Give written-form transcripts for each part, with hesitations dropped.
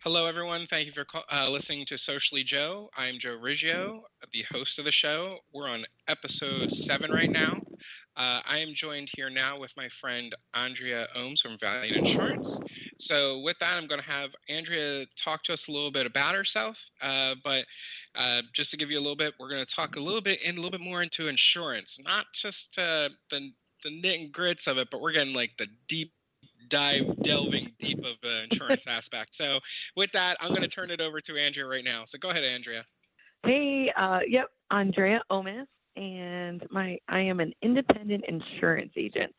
Hello, everyone. Thank you for listening to Socially Joe. I'm Joe Riggio, the host of the show. We're on episode 7 right now. I am joined here now with my friend Andrea Ohmes from Valiant Insurance. So with that, I'm going to have Andrea talk to us a little bit about herself. But just to give you a little bit, we're going to talk a little bit more into insurance, not just the nit and grits of it, but we're getting like the delving deep of the insurance aspect. So with that, I'm going to turn it over to Andrea right now. So go ahead, Andrea. Hey, Andrea Ohmes, and I am an independent insurance agent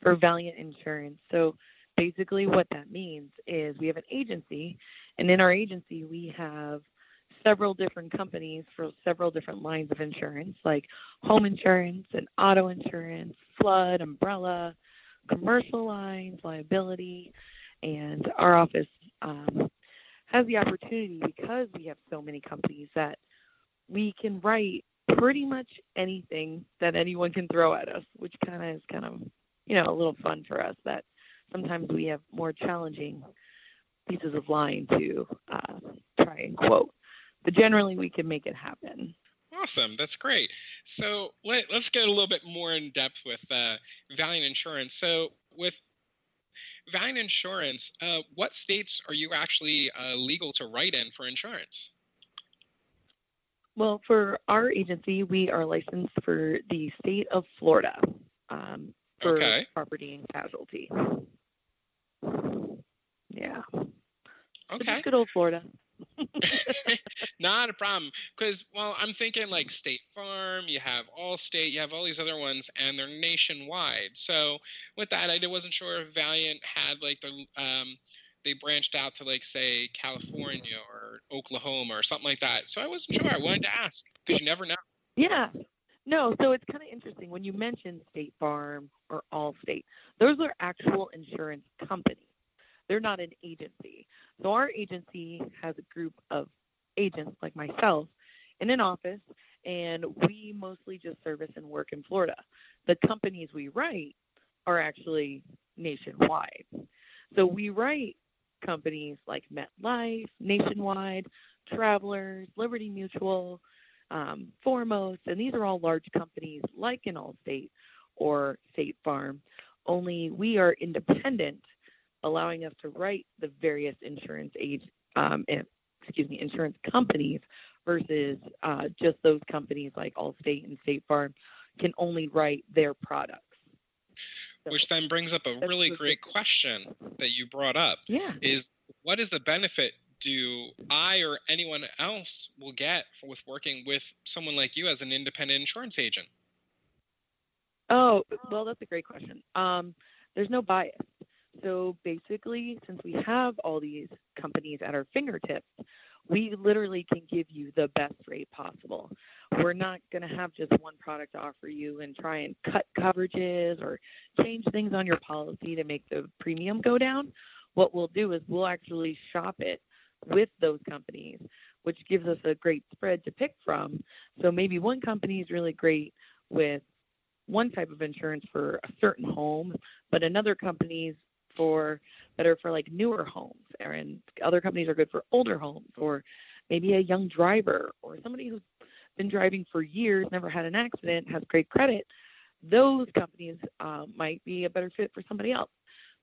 for Valiant Insurance. So basically what that means is we have an agency, and in our agency we have several different companies for several different lines of insurance, like home insurance and auto insurance, flood, umbrella, commercial lines, liability, and our office has the opportunity, because we have so many companies, that we can write pretty much anything that anyone can throw at us, which is a little fun for us, that sometimes we have more challenging pieces of line to try and quote. But generally, we can make it happen. Awesome. That's great. So let's get a little bit more in depth with Valiant Insurance. So with Valiant Insurance, what states are you actually legal to write in for insurance? Well, for our agency, we are licensed for the state of Florida for property and casualty. Yeah. Okay. Just good old Florida. Not a problem, because I'm thinking like State Farm, you have Allstate, you have all these other ones, and they're nationwide. So with that, I wasn't sure if Valiant had like they branched out to like say California or Oklahoma or something like that. So I wasn't sure. I wanted to ask because you never know. Yeah. No, so it's kind of interesting when you mention State Farm or Allstate. Those are actual insurance companies. They're not an agency. So our agency has a group of agents like myself in an office, and we mostly just service and work in Florida. The companies we write are actually nationwide. So we write companies like MetLife, Nationwide, Travelers, Liberty Mutual, Foremost, and these are all large companies like an Allstate or State Farm, only we are independent, allowing us to write the various insurance companies versus just those companies like Allstate and State Farm can only write their products. So, which then brings up a really great question that you brought up. Yeah. Is what is the benefit do I or anyone else will get with working with someone like you as an independent insurance agent? Oh, well, that's a great question. There's no bias. So basically, since we have all these companies at our fingertips, we literally can give you the best rate possible. We're not going to have just one product to offer you and try and cut coverages or change things on your policy to make the premium go down. What we'll do is we'll actually shop it with those companies, which gives us a great spread to pick from. So maybe one company is really great with one type of insurance for a certain home, but another company's better for like newer homes, and other companies are good for older homes, or maybe a young driver or somebody who's been driving for years, never had an accident, has great credit. Those companies might be a better fit for somebody else.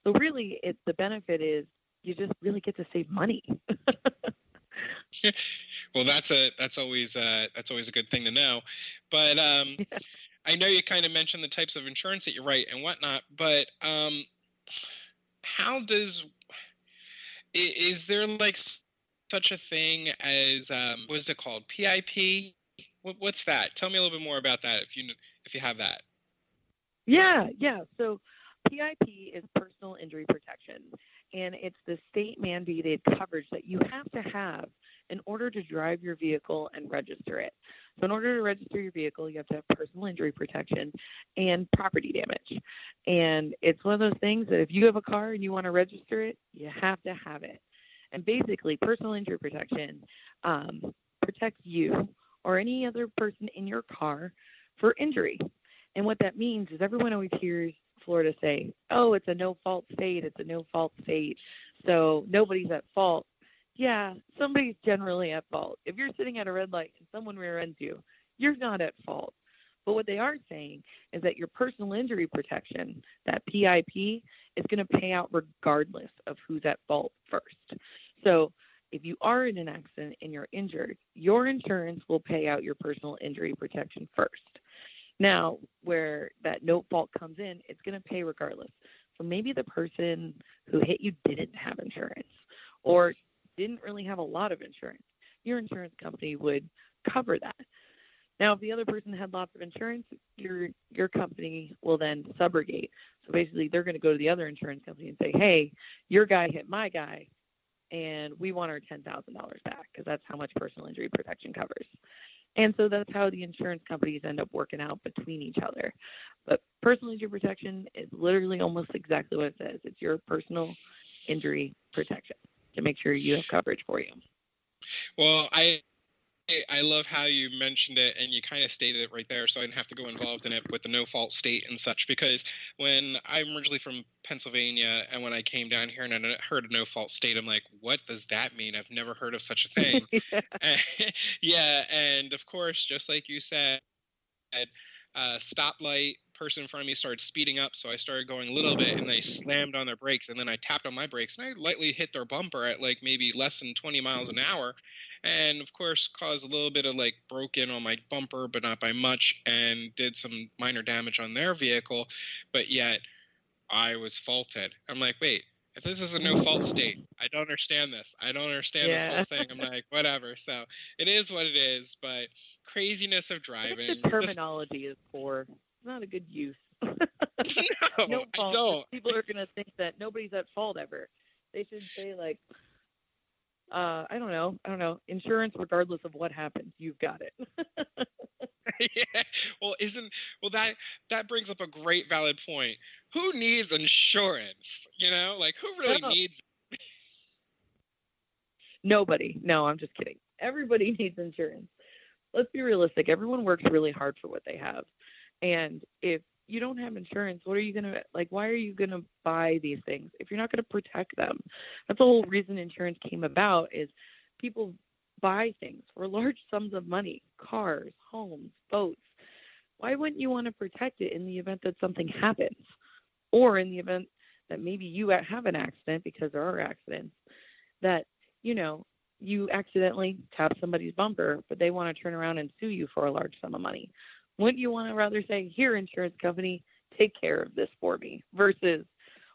So really, the benefit is you just really get to save money. Well, that's always a good thing to know. But I know you kind of mentioned the types of insurance that you write and whatnot, but is there like such a thing as what is it called, PIP? What's that? Tell me a little bit more about that if you have that. Yeah. So PIP is personal injury protection, and it's the state mandated coverage that you have to have in order to drive your vehicle and register it. So in order to register your vehicle, you have to have personal injury protection and property damage. And it's one of those things that if you have a car and you want to register it, you have to have it. And basically, personal injury protection protects you or any other person in your car for injury. And what that means is everyone always hears Florida say, oh, it's a no-fault state, so nobody's at fault. yeah, somebody's generally at fault. If you're sitting at a red light and someone rear ends you, you're not at fault. But what they are saying is that your personal injury protection, that PIP, is going to pay out regardless of who's at fault first. So if you are in an accident and you're injured, your insurance will pay out your personal injury protection first. Now, where that no fault comes in, it's going to pay regardless. So maybe the person who hit you didn't have insurance or didn't really have a lot of insurance. Your insurance company would cover that. Now, if the other person had lots of insurance, your company will then subrogate. So basically, they're going to go to the other insurance company and say, hey, your guy hit my guy, and we want our $10,000 back because that's how much personal injury protection covers. And so that's how the insurance companies end up working out between each other. But personal injury protection is literally almost exactly what it says. It's your personal injury protection to make sure you have coverage for you. Well, I love how you mentioned it and you kind of stated it right there, so I didn't have to go involved in it with the no-fault state and such, because when I'm originally from Pennsylvania and when I came down here and I heard a no-fault state, I'm like, what does that mean? I've never heard of such a thing. Yeah, and of course, just like you said, stoplight person in front of me started speeding up, so I started going a little bit and they slammed on their brakes, and then I tapped on my brakes and I lightly hit their bumper at like maybe less than 20 miles an hour, and of course caused a little bit of like broke in on my bumper, but not by much, and did some minor damage on their vehicle. But yet I was faulted. I'm like, wait, if this is a no fault state, I don't understand this. I don't understand this whole thing. I'm like, whatever. So it is what it is, but craziness of driving. I think the terminology is poor. It's not a good use. No fault. I don't. People are going to think that nobody's at fault ever. They should say like, I don't know, insurance regardless of what happens, you've got it. Yeah. Well, that brings up a great valid point. Who needs insurance? You know, like who really needs it? Nobody. No, I'm just kidding. Everybody needs insurance. Let's be realistic. Everyone works really hard for what they have. And if you don't have insurance, what are you going to, like, why are you going to buy these things if you're not going to protect them? That's the whole reason insurance came about, is people buy things for large sums of money, cars, homes, boats. Why wouldn't you want to protect it in the event that something happens, or in the event that maybe you have an accident, because there are accidents that, you know, you accidentally tap somebody's bumper, but they want to turn around and sue you for a large sum of money. Wouldn't you want to rather say, here, insurance company, take care of this for me, versus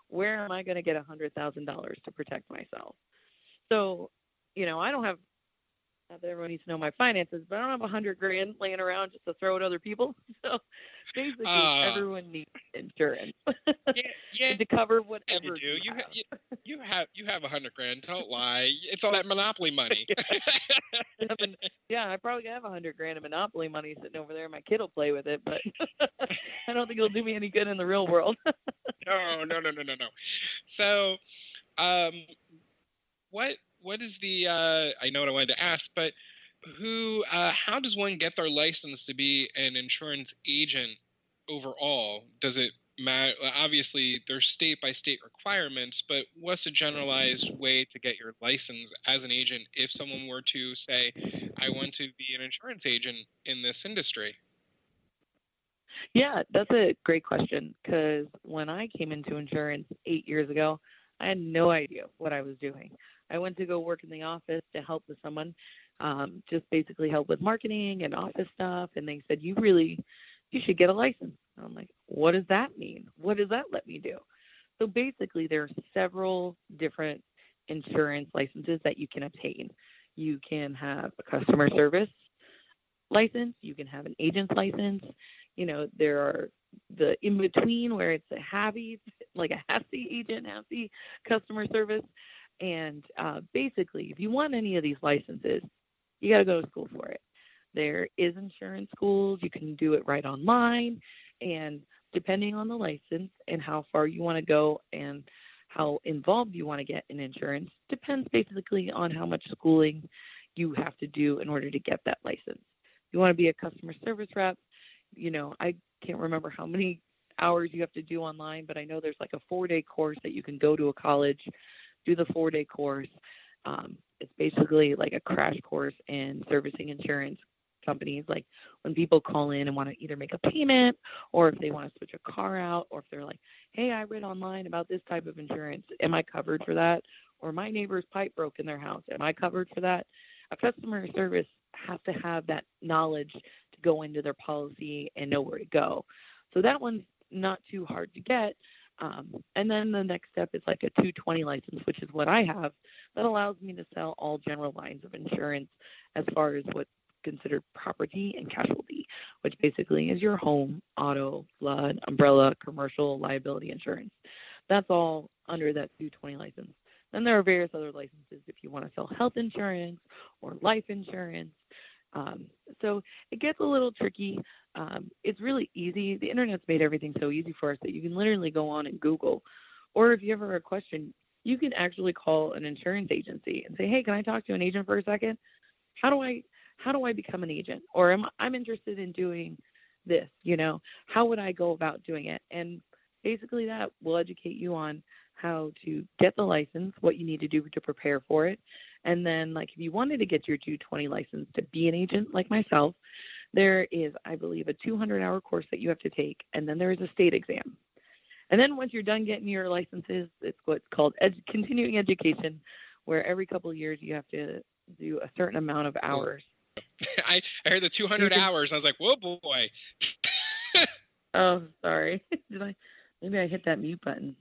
where am I going to get $100,000 to protect myself? So, you know, I don't have, not that everyone needs to know my finances, but I don't have $100,000 laying around just to throw at other people. So basically, everyone needs insurance to cover whatever you have. You have $100,000. Don't lie. It's all that Monopoly money. Yeah, I probably have $100,000 of Monopoly money sitting over there. My kid will play with it, but I don't think it'll do me any good in the real world. No. So, what is the? I know what I wanted to ask, but how does one get their license to be an insurance agent overall? Does it matter? Obviously, there's state-by-state requirements, but what's a generalized way to get your license as an agent if someone were to say, I want to be an insurance agent in this industry? Yeah, that's a great question, because when I came into insurance 8 years ago, I had no idea what I was doing. I went to go work in the office to help with someone, just basically help with marketing and office stuff, and they said, you should get a license. And I'm like, what does that mean? What does that let me do? So basically, there are several different insurance licenses that you can obtain. You can have a customer service license. You can have an agent's license. You know, there are the in-between where it's a HAVI, like a HASI agent, HASI customer service. And basically, if you want any of these licenses, you got to go to school for it. There is insurance schools. You can do it right online. And depending on the license and how far you want to go and how involved you want to get in insurance, depends basically on how much schooling you have to do in order to get that license. If you want to be a customer service rep, you know, I can't remember how many hours you have to do online, but I know there's like a 4-day course that you can go to a college, do the 4-day course, It's basically like a crash course in servicing insurance companies. Like when people call in and want to either make a payment, or if they want to switch a car out, or if they're like, hey, I read online about this type of insurance. Am I covered for that? Or my neighbor's pipe broke in their house. Am I covered for that? A customer service has to have that knowledge to go into their policy and know where to go. So that one's not too hard to get. And then the next step is like a 220 license, which is what I have, that allows me to sell all general lines of insurance as far as what's considered property and casualty, which basically is your home, auto, flood, umbrella, commercial liability insurance. That's all under that 220 license. Then there are various other licenses if you want to sell health insurance or life insurance. So it gets a little tricky. It's really easy. The internet's made everything so easy for us that you can literally go on and Google. Or if you ever have a question, you can actually call an insurance agency and say, hey, can I talk to an agent for a second? How do I become an agent? Or I'm interested in doing this, how would I go about doing it? And basically that will educate you on how to get the license, what you need to do to prepare for it. And then, like, if you wanted to get your 220 license to be an agent like myself, there is, I believe, a 200-hour course that you have to take, and then there is a state exam. And then once you're done getting your licenses, it's what's called continuing education, where every couple of years you have to do a certain amount of hours. I heard the 200 hours. I was like, whoa, boy. Oh, sorry. Maybe I hit that mute button.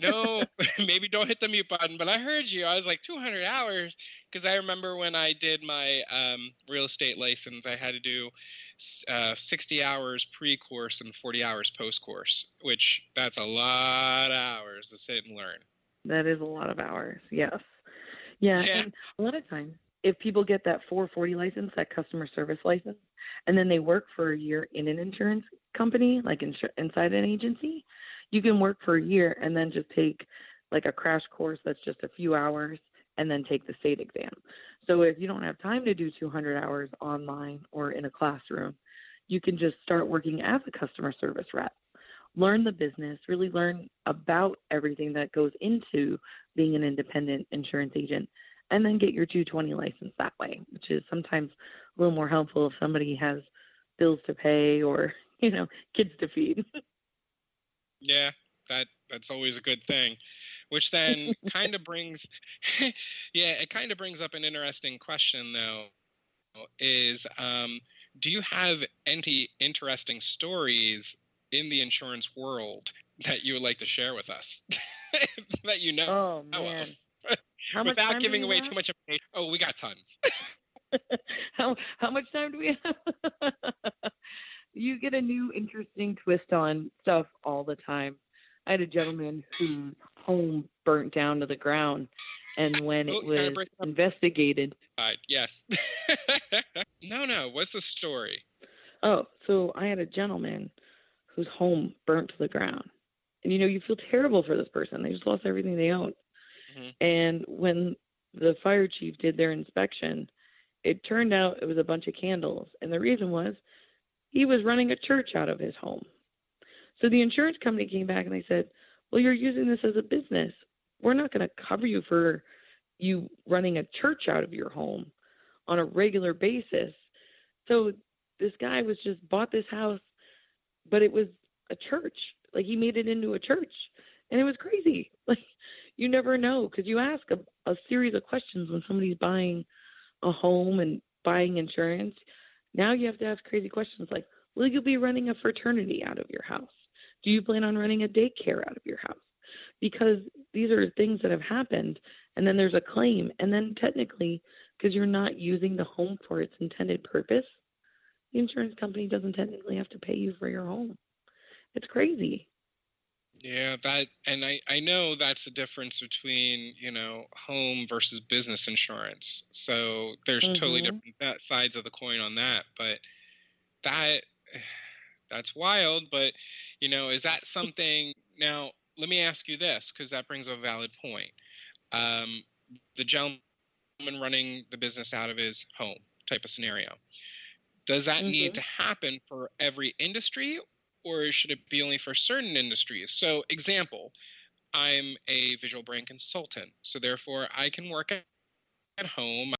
No, maybe don't hit the mute button, but I heard you. I was like, 200 hours? Because I remember when I did my real estate license, I had to do 60 hours pre-course and 40 hours post-course, which that's a lot of hours to sit and learn. That is a lot of hours, yes. Yeah, and a lot of times, if people get that 440 license, that customer service license, and then they work for a year in an insurance company, like inside an agency, you can work for a year and then just take like a crash course that's just a few hours and then take the state exam. So if you don't have time to do 200 hours online or in a classroom, you can just start working as a customer service rep. Learn the business, really learn about everything that goes into being an independent insurance agent, and then get your 220 license that way, which is sometimes a little more helpful if somebody has bills to pay or, kids to feed. Yeah, that's always a good thing, which then kind of brings, it kind of brings up an interesting question, though, is do you have any interesting stories in the insurance world that you would like to share with us that you know Oh, man. Of? Without giving away too much information. Oh, we got tons. How much time do we have? You get a new interesting twist on stuff all the time. I had a gentleman whose home burnt down to the ground, and when it was investigated. Yes. No. What's the story? Oh, so I had a gentleman whose home burnt to the ground. And, you feel terrible for this person. They just lost everything they owned. Mm-hmm. And when the fire chief did their inspection, it turned out it was a bunch of candles. And the reason was he was running a church out of his home. So the insurance company came back and they said, well, you're using this as a business. We're not going to cover you for you running a church out of your home on a regular basis. So this guy was just bought this house, but it was a church. Like, he made it into a church, and it was crazy. Like, you never know, because you ask a series of questions when somebody's buying a home and buying insurance. Now you have to ask crazy questions like, will you be running a fraternity out of your house? Do you plan on running a daycare out of your house? Because these are things that have happened, and then there's a claim. And then technically, because you're not using the home for its intended purpose, the insurance company doesn't technically have to pay you for your home. It's crazy. Yeah, and I know that's the difference between, home versus business insurance. So there's totally different sides of the coin on that. But that's wild. But, is that something? Now, let me ask you this, because that brings up a valid point. The gentleman running the business out of his home type of scenario. Does that need to happen for every industry, or should it be only for certain industries? So, example, I'm a visual brand consultant, so therefore I can work at home.